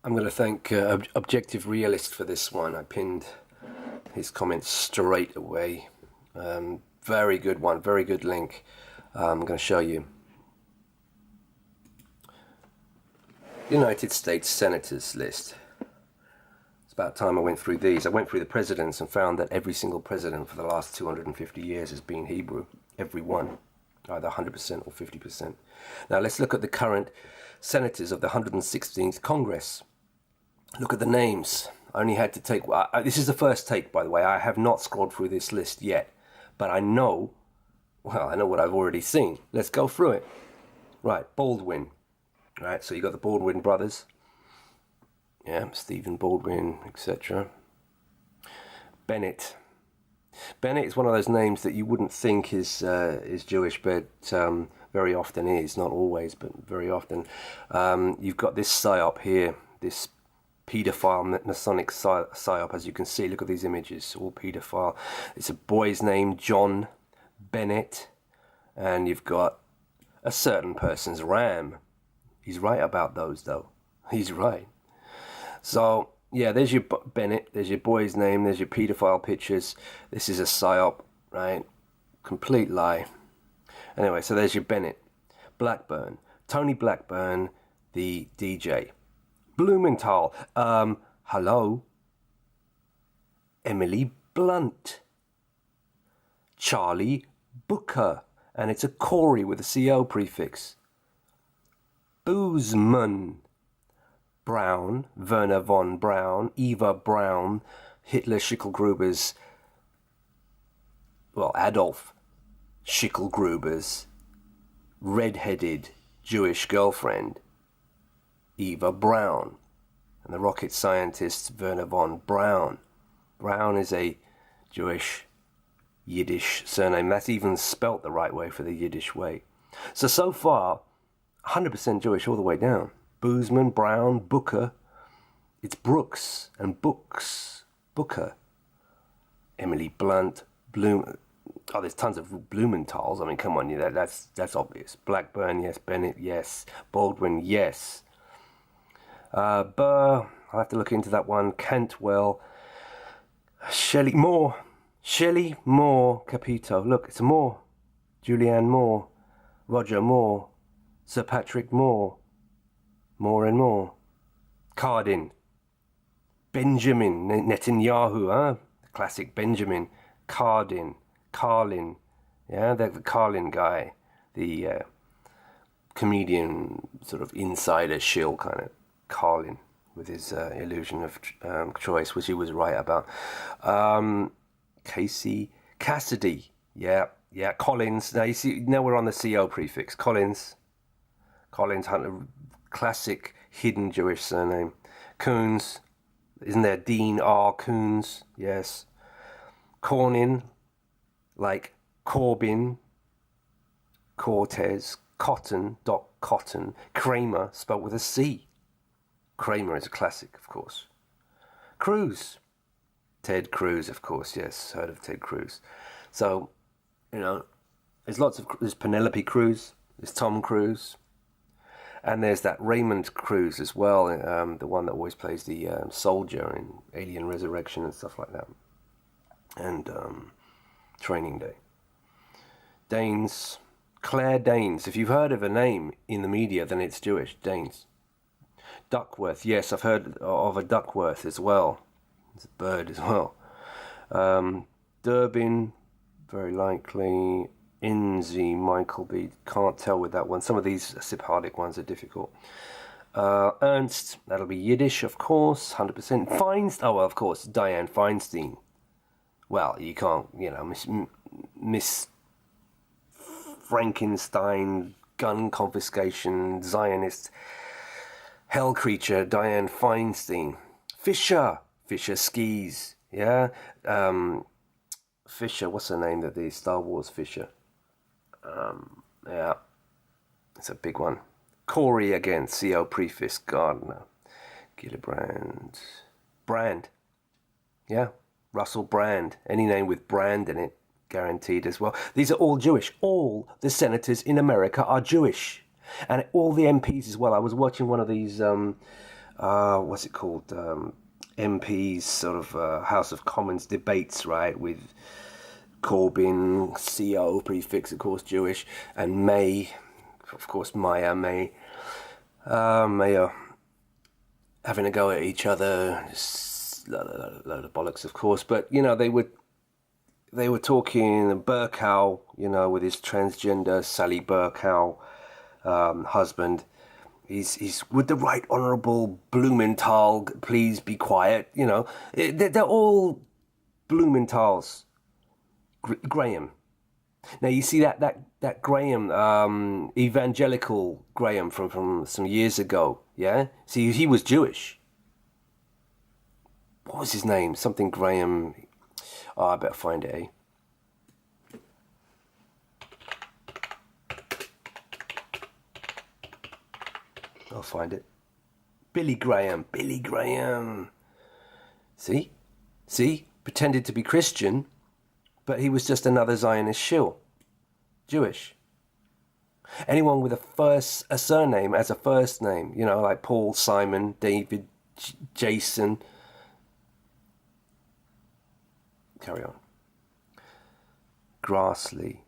I'm going to thank Objective Realist for this one. I pinned his comments straight away. Very good one, very good link. I'm going to show you. United States Senators list. It's about time I went through these. I went through the presidents and found that every single president for the last 250 years has been Hebrew. Every one. Either 100% or 50%. Now let's look at the current senators of the 116th Congress. Look at the names. I only had to take... this is the first take, by the way. I have not scrolled through this list yet. But I know... Well, I know what I've already seen. Let's go through it. Right, Baldwin. Right, so you got the Baldwin brothers. Yeah, Stephen Baldwin, etc. Bennett. Bennett is one of those names that you wouldn't think is Jewish, but very often is. Not always, but very often. You've got this psyop here, this paedophile Masonic psyop, as you can see. Look at these images, all paedophile. It's a boy's name, John Bennett, and you've got a certain person's ram. He's right about those, though. He's right. So, yeah, there's your Bennett, there's your boy's name, there's your paedophile pictures. This is a psyop, right? Complete lie. Anyway, so there's your Bennett. Blackburn. Tony Blackburn, the DJ. Blumenthal. Hello. Emily Blunt. Charlie Booker. And it's a Corey with a CO prefix. Boozman. Braun, Werner von Braun, Eva Braun, Hitler Schicklgruber's, well, Adolf Schicklgruber's red-headed Jewish girlfriend, Eva Braun, and the rocket scientist Werner von Braun. Braun is a Jewish Yiddish surname. That's even spelt the right way for the Yiddish way. So far, 100% Jewish all the way down. Boozman, Brown, Booker. It's Brooks and Books. Booker. Emily Blunt, Bloom. Oh, there's tons of Blumenthals. I mean, come on, that's obvious. Blackburn, yes. Bennett, yes. Baldwin, yes. Burr, I'll have to look into that one. Cantwell. Shelley Moore, Capito. Look, it's a Moore. Julianne Moore. Roger Moore. Sir Patrick Moore. More and more. Cardin. Benjamin Netanyahu, huh? Classic Benjamin. Cardin. Carlin. Yeah, the Carlin guy. The comedian, sort of insider shill kind of Carlin with his illusion of choice, which he was right about. Casey Cassidy. Yeah. Collins. Now you see, now we're on the CO prefix. Collins Hunter. Classic hidden Jewish surname. Coons. Isn't there Dean R. Coons? Yes. Cornyn, like Corbyn. Cortez. Cotton, Doc Cotton. Kramer, spelt with a C. Kramer is a classic, of course. Cruz. Ted Cruz, of course, yes. Heard of Ted Cruz. So, there's Penelope Cruz. There's Tom Cruise. And there's that Raymond Cruz as well, the one that always plays the soldier in Alien Resurrection and stuff like that. And Training Day. Danes. Claire Danes. If you've heard of a name in the media, then it's Jewish. Danes. Duckworth. Yes, I've heard of a Duckworth as well. It's a bird as well. Durbin. Very likely. Inzi, Michael B. Can't tell with that one. Some of these Sephardic ones are difficult. Ernst, that'll be Yiddish, of course, 100%. Feinstein, oh, well, of course, Dianne Feinstein. Well, you can't, Miss Frankenstein, gun confiscation, Zionist, hell creature, Dianne Feinstein. Fisher skis, yeah? Fisher, what's her name, the Star Wars Fisher? Yeah, it's a big one. Corey again, CO prefix, Gardner, Gillibrand, Brand, yeah, Russell Brand, any name with Brand in it, guaranteed as well. These are all Jewish. All the senators in America are Jewish, and all the MPs as well. I was watching one of these what's it called? MPs, sort of House of Commons debates, right? With Corbyn, CO prefix, of course, Jewish, and May, of course, Maya May. May are having a go at each other. Just load of bollocks, of course. But you know, they were talking Berkow, you know, with his transgender Sally Berkow husband. He's would the Right Honourable Blumenthal please be quiet? You know, they're all Blumenthals. Graham. Now you see that Graham, evangelical Graham from some years ago. Yeah, see he was Jewish. What was his name? Something Graham. Oh, I better find it. I'll find it. Billy Graham. Billy Graham. See, pretended to be Christian, but he was just another Zionist shill. Jewish. Anyone with a surname as a first name, you know, like Paul, Simon, David, Jason. Carry on. Grassley.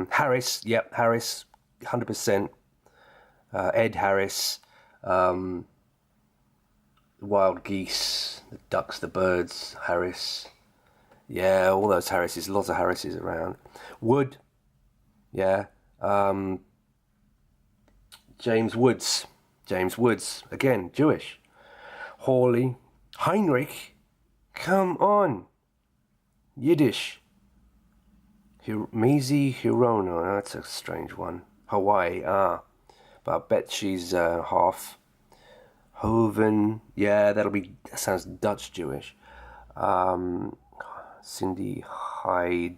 Harris, yep, Harris, 100%. Ed Harris. Wild geese, the ducks, the birds, Harris. Yeah, all those Harrises, lots of Harrises around. Wood. Yeah. James Woods, again, Jewish. Hawley. Heinrich, come on. Yiddish. Maisie Hirono, that's a strange one. Hawaii, but I bet she's half. Hoven, yeah, that sounds Dutch Jewish. Cindy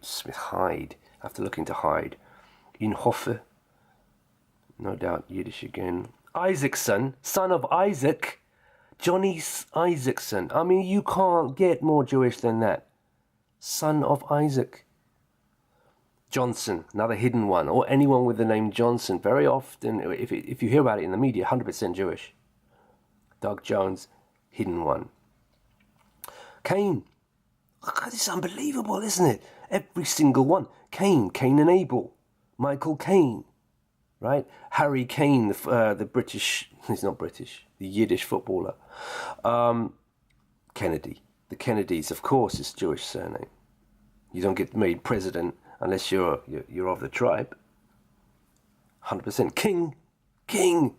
Smith Hyde, I have to look into Hyde. Inhofe, no doubt Yiddish again. Isaacson, son of Isaac, Johnny Isaacson. I mean, you can't get more Jewish than that. Son of Isaac. Johnson, another hidden one, or anyone with the name Johnson. Very often, if you hear about it in the media, 100% Jewish. Doug Jones, hidden one. Cain. God, it's unbelievable, isn't it? Every single one. Cain and Abel. Michael Caine, right? Harry Kane, the British, he's not British, the Yiddish footballer. Kennedy. The Kennedys, of course, is Jewish surname. You don't get made president unless you're of the tribe. 100%. King.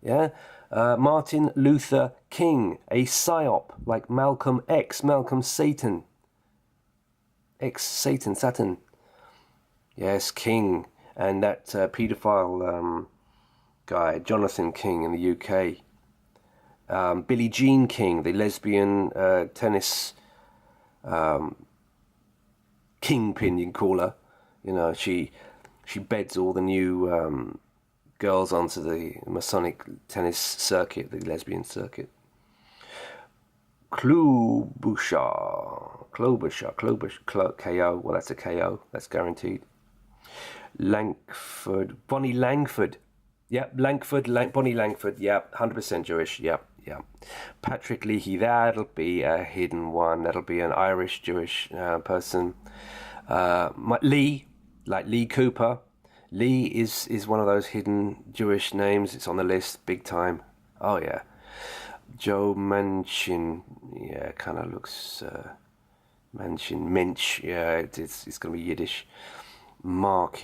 Yeah. Martin Luther King, a psyop like Malcolm X, Malcolm Satan. Saturn. Yes, King. And that paedophile guy, Jonathan King in the UK. Billie Jean King, the lesbian tennis kingpin, you can call her. You know, she beds all the new girls onto the Masonic tennis circuit, the lesbian circuit. Klobuchar, KO. Well, that's a KO. That's guaranteed. Langford, Bonnie Langford. Yep, Bonnie Langford. Yep, 100% Jewish. Yep. Patrick Leahy, that'll be a hidden one. That'll be an Irish Jewish person. Lee, like Lee Cooper. Lee is one of those hidden Jewish names. It's on the list, big time. Oh yeah. Joe Manchin, yeah, kind of looks Mensch, yeah, it's going to be Yiddish. Mark.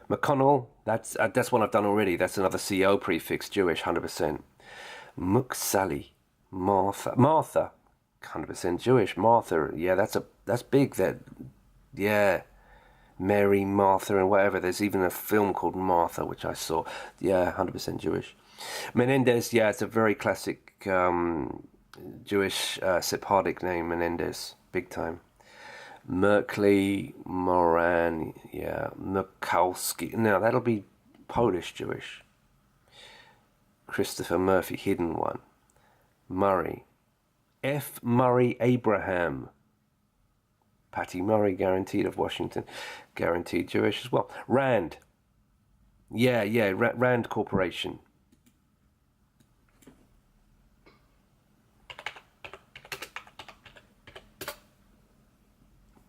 McConnell, that's one I've done already. That's another CO prefix, Jewish, 100%. Sally, Martha, 100% Jewish. Martha, yeah, that's big. Yeah, Mary, Martha, and whatever. There's even a film called Martha, which I saw. Yeah, 100% Jewish. Menendez, yeah, it's a very classic Jewish Sephardic name, Menendez, big time. Merkley, Moran, yeah, Murkowski. No, that'll be Polish Jewish. Christopher Murphy, hidden one. Murray. F. Murray Abraham. Patty Murray, guaranteed, of Washington. Guaranteed Jewish as well. Rand. Yeah, Rand Corporation.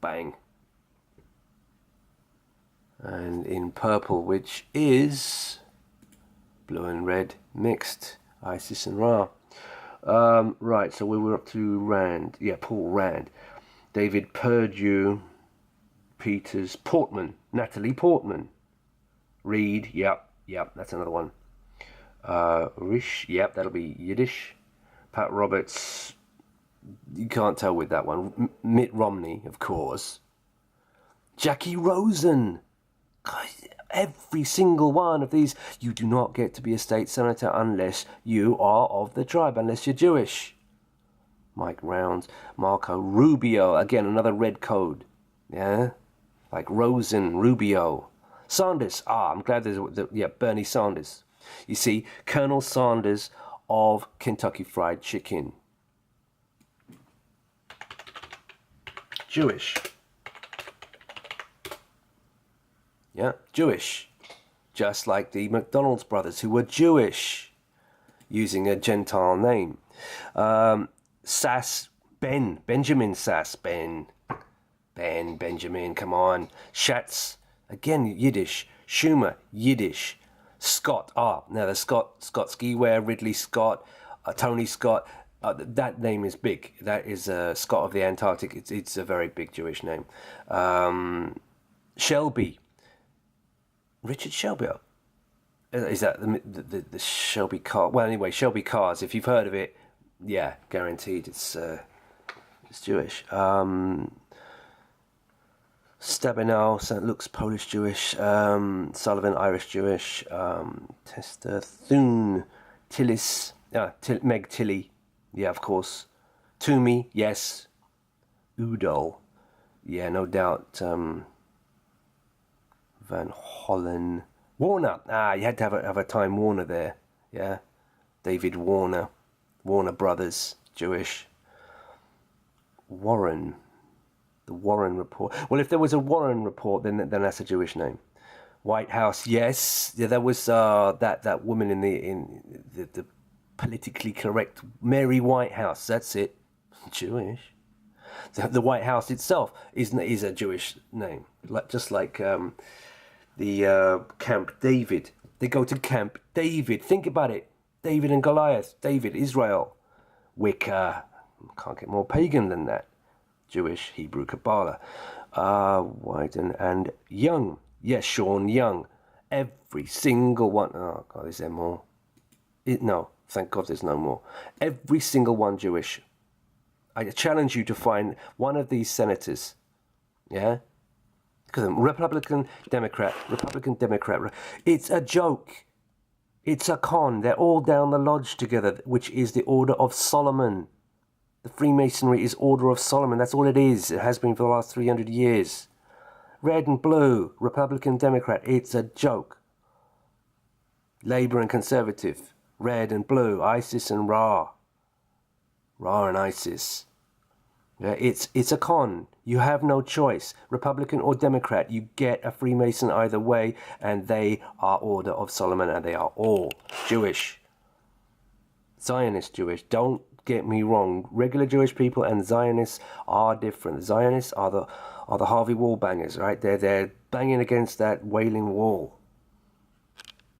Bang. And in purple, which is blue and red mixed, Isis and Ra. Right, so we were up to Rand. Yeah, Paul Rand. David Perdue, Peters, Portman, Natalie Portman. Reed, yep, that's another one. Rish, yep, that'll be Yiddish. Pat Roberts, you can't tell with that one. Mitt Romney, of course. Jackie Rosen. Every single one of these. You do not get to be a state senator unless you are of the tribe, unless you're Jewish. Mike Rounds, Marco Rubio, again another red code, yeah, like Rosen, Rubio, Sanders. I'm glad there's Bernie Sanders. You see, Colonel Sanders of Kentucky Fried Chicken. Jewish. Yeah, Jewish. Just like the McDonald's brothers who were Jewish, using a Gentile name. Sass, Benjamin Sass, Benjamin, come on. Schatz, again Yiddish. Schumer, Yiddish. Scott, now there's Scott Skiware, Ridley Scott, Tony Scott. That name is big. That is Scott of the Antarctic. It's a very big Jewish name. Shelby, Richard Shelby. Is that the Shelby car? Well, anyway, Shelby Cars. If you've heard of it, yeah, guaranteed it's Jewish. Stabenow, St. Luke's Polish Jewish. Sullivan, Irish Jewish. Tester Thune, Tillis, Meg Tilly, yeah, of course. Toomey, yes. Udall, yeah, no doubt. Van Hollen, Warner. You had to have a Time Warner there, yeah. David Warner. Warner Brothers, Jewish. Warren, the Warren Report. Well, if there was a Warren Report, then that's a Jewish name. White House, yes. Yeah, there was that woman in the politically correct Mary Whitehouse. That's it, Jewish. The White House itself is a Jewish name, just like the Camp David. They go to Camp David. Think about it. David and Goliath, David, Israel, Wicca, can't get more pagan than that. Jewish, Hebrew, Kabbalah, Wyden and Young, yes, Sean Young, every single one. Oh God, is there more? No, thank God there's no more. Every single one Jewish. I challenge you to find one of these senators, yeah? Because Republican, Democrat. It's a joke. It's a con. They're all down the lodge together, which is the Order of Solomon. The Freemasonry is Order of Solomon. That's all it is. It has been for the last 300 years. Red and blue, Republican, Democrat. It's a joke. Labour and Conservative. Red and blue. ISIS and Ra. Ra and ISIS. Yeah, it's a con. You have no choice. Republican or Democrat, you get a Freemason either way, and they are Order of Solomon, and they are all Jewish. Zionist Jewish. Don't get me wrong. Regular Jewish people and Zionists are different. Zionists are the Harvey Wall bangers, right? They're banging against that Wailing Wall.